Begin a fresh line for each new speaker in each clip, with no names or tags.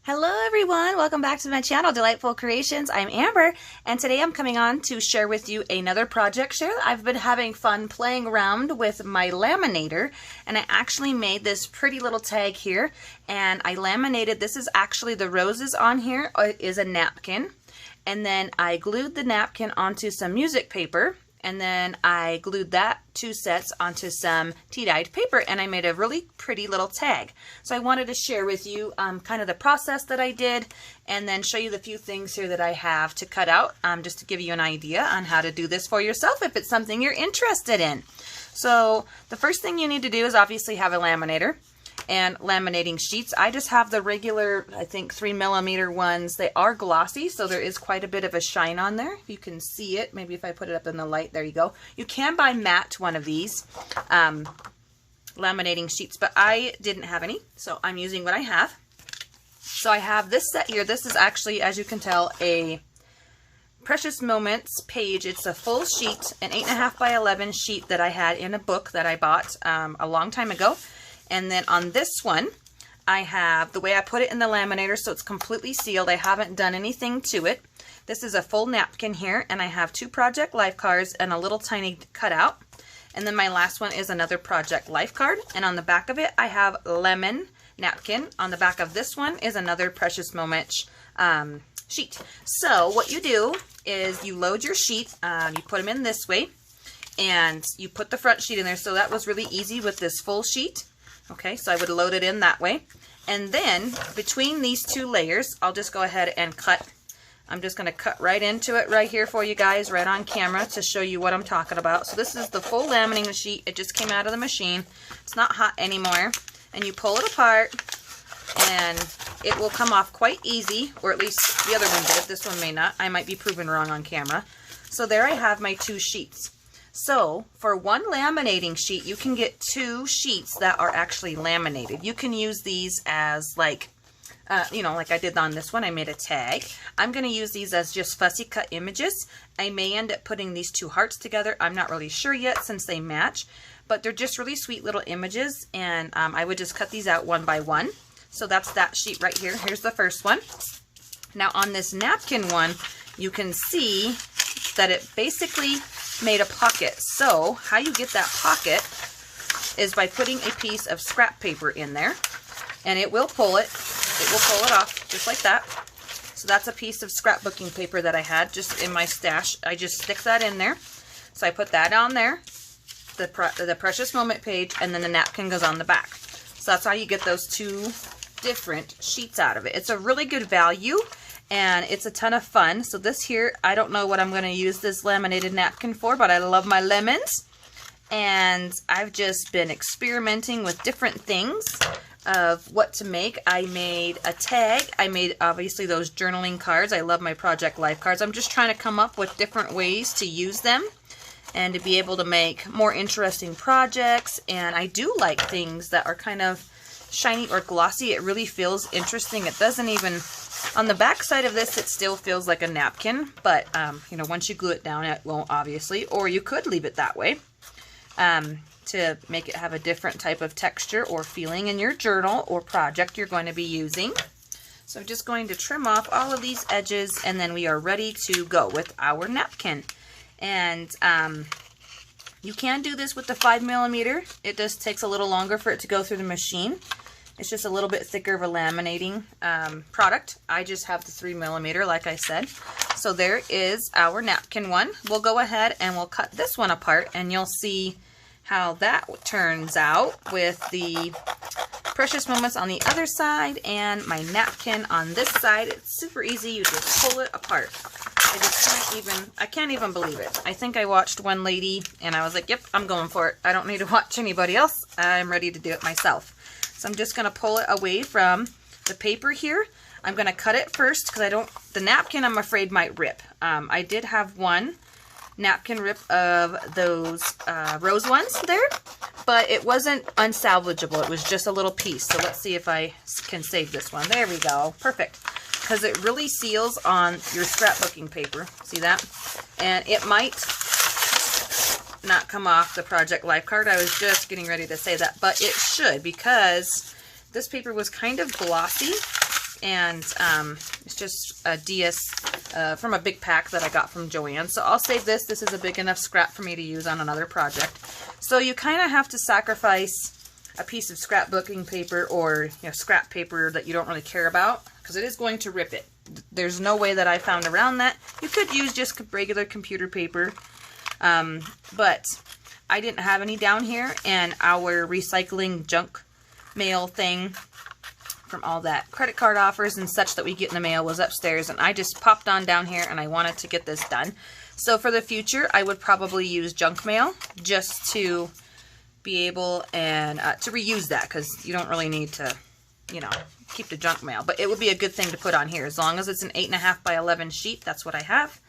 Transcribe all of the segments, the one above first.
Hello everyone, welcome back to my channel, Delightful Creations. I'm Amber, and today I'm coming on to share with you another project share. I've been having fun playing around with my laminator, and I actually made this pretty little tag here, and I laminated, this is actually the roses on here is a napkin, and then I glued the napkin onto some music paper, and then I glued that two sets onto some tea-dyed paper, and I made a really pretty little tag. So I wanted to share with you kind of the process that I did, and then show you the few things here that I have to cut out, just to give you an idea on how to do this for yourself if it's something you're interested in. So the first thing you need to do is obviously have a laminator and laminating sheets. I just have the regular, I think 3mm ones. They are glossy, so there is quite a bit of a shine on there. If you can see it, maybe if I put it up in the light, there you go. You can buy matte one of these laminating sheets, but I didn't have any, so I'm using what I have. So I have this set here. This is actually, as you can tell, a Precious Moments page. It's a full sheet, an 8.5 by 11 sheet that I had in a book that I bought a long time ago. And then on this one, I have the way I put it in the laminator, so it's completely sealed. I haven't done anything to it. This is a full napkin here, and I have 2 project life cards and a little tiny cutout. And then my last one is another project life card, and on the back of it, I have lemon napkin. On the back of this one is another Precious Moments sheet. So what you do is you load your sheet, you put them in this way, and you put the front sheet in there. So that was really easy with this full sheet. Okay, so I would load it in that way. And then between these 2 layers, I'll just go ahead and cut. I'm just going to cut right into it right here for you guys, right on camera, to show you what I'm talking about. So this is the full laminating sheet. It just came out of the machine. It's not hot anymore. And you pull it apart, and it will come off quite easy, or at least the other one did. This one may not. I might be proven wrong on camera. So there I have my 2 sheets. So for one laminating sheet, you can get 2 sheets that are actually laminated. You can use these as like, like I did on this one, I made a tag. I'm going to use these as just fussy cut images. I may end up putting these 2 hearts together. I'm not really sure yet since they match, but they're just really sweet little images, and I would just cut these out one by one. So that's that sheet right here. Here's the first one. Now on this napkin one, you can see that it basically made a pocket. So how you get that pocket is by putting a piece of scrap paper in there, and it will pull it. It will pull it off just like that. So that's a piece of scrapbooking paper that I had just in my stash. I just stick that in there. So I put that on there, the Precious Moment page, and then the napkin goes on the back. So that's how you get those 2 different sheets out of it. It's a really good value, and it's a ton of fun. So this here, I don't know what I'm going to use this laminated napkin for, but I love my lemons. And I've just been experimenting with different things of what to make. I made a tag. I made, obviously, those journaling cards. I love my project life cards. I'm just trying to come up with different ways to use them and to be able to make more interesting projects. And I do like things that are kind of shiny or glossy. It really feels interesting. It doesn't even... On the back side of this, it still feels like a napkin, but, once you glue it down, it won't, obviously. Or you could leave it that way to make it have a different type of texture or feeling in your journal or project you're going to be using. So I'm just going to trim off all of these edges, and then we are ready to go with our napkin. And you can do this with the 5mm. It just takes a little longer for it to go through the machine. It's just a little bit thicker of a laminating product. I just have the 3mm, like I said. So there is our napkin one. We'll go ahead and we'll cut this one apart, and you'll see how that turns out with the Precious Moments on the other side and my napkin on this side. It's super easy. You just pull it apart. I can't even believe it. I think I watched one lady, and I was like, yep, I'm going for it. I don't need to watch anybody else. I'm ready to do it myself. So I'm just going to pull it away from the paper here. I'm going to cut it first because the napkin, I'm afraid, might rip. I did have one napkin rip of those rose ones there, but it wasn't unsalvageable. It was just a little piece. So let's see if I can save this one. There we go. Perfect. Because it really seals on your scrapbooking paper. See that? And it might not come off the project life card. I was just getting ready to say that, but it should, because this paper was kind of glossy and it's just a DS from a big pack that I got from Joann. So I'll save this. This is a big enough scrap for me to use on another project. So you kind of have to sacrifice a piece of scrapbooking paper or scrap paper that you don't really care about, because it is going to rip it. There's no way that I found around that. You could use just regular computer paper, but I didn't have any down here, and our recycling junk mail thing from all that credit card offers and such that we get in the mail was upstairs, and I just popped on down here and I wanted to get this done. So for the future, I would probably use junk mail just to be able and to reuse that, because you don't really need to, keep the junk mail. But it would be a good thing to put on here. As long as it's an 8.5 by 11 sheet, that's what I have,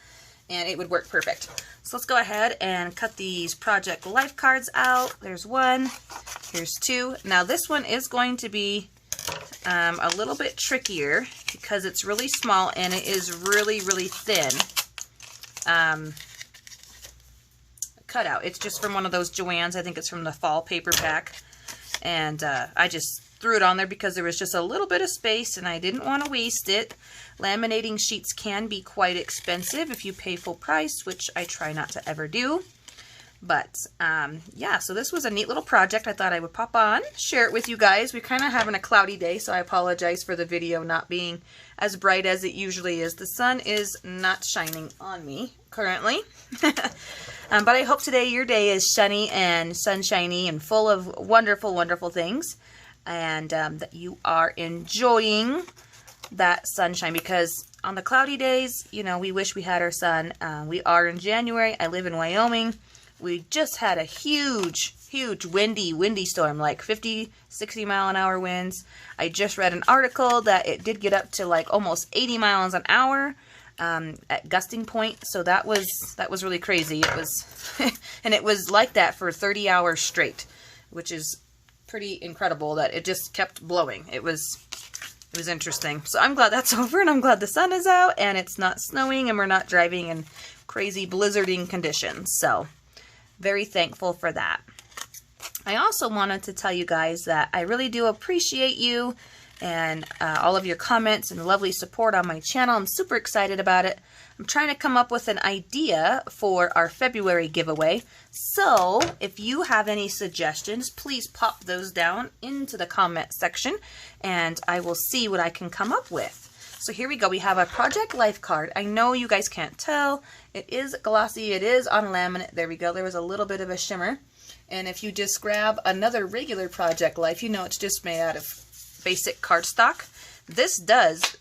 and it would work perfect. So let's go ahead and cut these project life cards out. There's one, here's two. Now this one is going to be a little bit trickier because it's really small and it is really, really thin. Cutout. It's just from one of those Joann's. I think it's from the fall paper pack, and I just threw it on there because there was just a little bit of space and I didn't want to waste it. Laminating sheets can be quite expensive if you pay full price, which I try not to ever do. But yeah, so this was a neat little project I thought I would pop on, share it with you guys. We're kind of having a cloudy day, so I apologize for the video not being as bright as it usually is. The sun is not shining on me currently. But I hope today your day is sunny and sunshiny and full of wonderful, wonderful things, and that you are enjoying that sunshine, because on the cloudy days, we wish we had our sun. We are in January. I live in Wyoming. We just had a huge windy storm, like 50, 60 mile an hour winds. I just read an article that it did get up to like almost 80 miles an hour at gusting point. So that was really crazy. It was, and it was like that for 30 hours straight, which is pretty incredible that it just kept blowing. It was interesting. So I'm glad that's over, and I'm glad the sun is out and it's not snowing and we're not driving in crazy blizzarding conditions. So very thankful for that. I also wanted to tell you guys that I really do appreciate you and all of your comments and lovely support on my channel. I'm super excited about it. I'm trying to come up with an idea for our February giveaway. So if you have any suggestions, please pop those down into the comment section and I will see what I can come up with. So here we go. We have a Project Life card. I know you guys can't tell. It is glossy. It is on laminate. There we go. There was a little bit of a shimmer. And if you just grab another regular Project Life, it's just made out of basic cardstock. This does,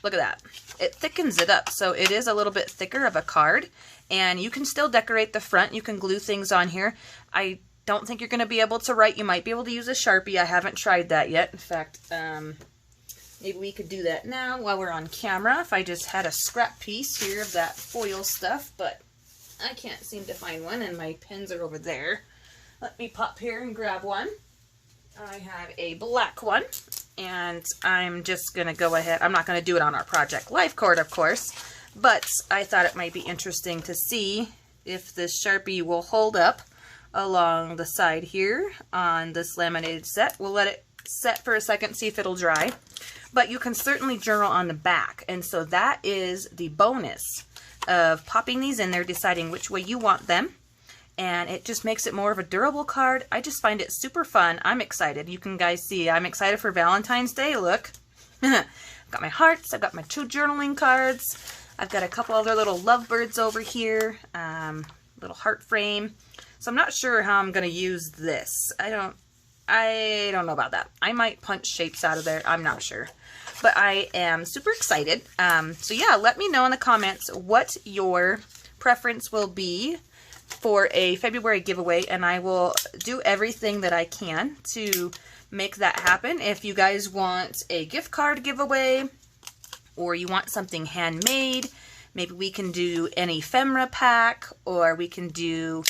look at that. It thickens it up. So it is a little bit thicker of a card. And you can still decorate the front. You can glue things on here. I don't think you're going to be able to write. You might be able to use a Sharpie. I haven't tried that yet. In fact, maybe we could do that now while we're on camera, if I just had a scrap piece here of that foil stuff, but I can't seem to find one, and my pens are over there. Let me pop here and grab one. I have a black one, and I'm just going to go ahead. I'm not going to do it on our Project Life card, of course, but I thought it might be interesting to see if this Sharpie will hold up along the side here on this laminated set. We'll let it set for a second, see if it'll dry. But you can certainly journal on the back, and so that is the bonus of popping these in there, deciding which way you want them, and it just makes it more of a durable card. I just find it super fun. I'm excited. You can guys see I'm excited for Valentine's Day. Look. I've got my hearts. I've got my 2 journaling cards. I've got a couple other little lovebirds over here. Little heart frame. So I'm not sure how I'm going to use this. I don't know about that. I might punch shapes out of there. I'm not sure. But I am super excited. So yeah, let me know in the comments what your preference will be for a February giveaway, and I will do everything that I can to make that happen. If you guys want a gift card giveaway, or you want something handmade, maybe we can do an ephemera pack, or we can do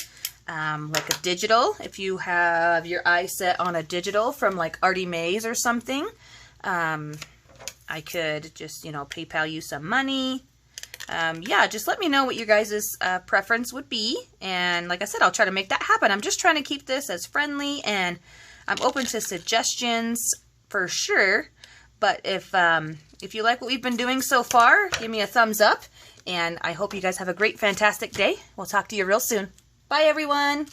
like a digital, if you have your eye set on a digital from like Artie Mays or something. I could just, PayPal you some money. Yeah, just let me know what your guys' preference would be. And like I said, I'll try to make that happen. I'm just trying to keep this as friendly, and I'm open to suggestions for sure. But if if you like what we've been doing so far, give me a thumbs up. And I hope you guys have a great, fantastic day. We'll talk to you real soon. Bye, everyone.